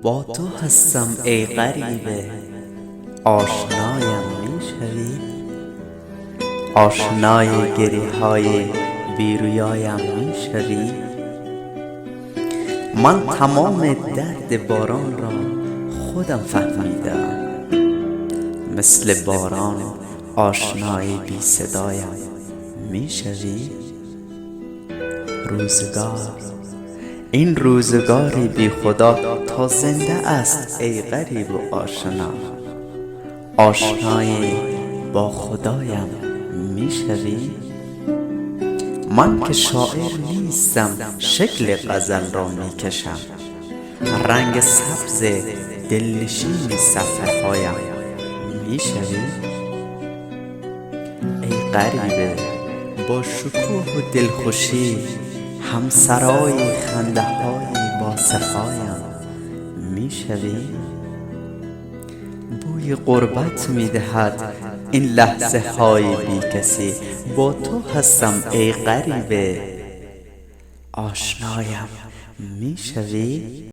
با تو هستم ای غریبه، آشنایم میشوی؟ آشنای گریه های بیرویایم میشوی؟ من تمام درد باران را خودم فهمیدم، مثل باران آشنای بی صدایم میشوی؟ روزگار، این روزگاری بی خدا تا زنده است ای غریب و آشنا، آشنای با خدایم میشوی؟ من که شاعر نیستم شکل غزل را میکشم، رنگ سبز دلنشین صفحه هایم میشوی؟ ای غریبه با شکوه و دلخوشی، همسرای خنده های با صفایم میشوی؟ بوی غربت میدهد این لحظه های بی کسی، با تو هستم ای غریبه، آشنایم میشوی؟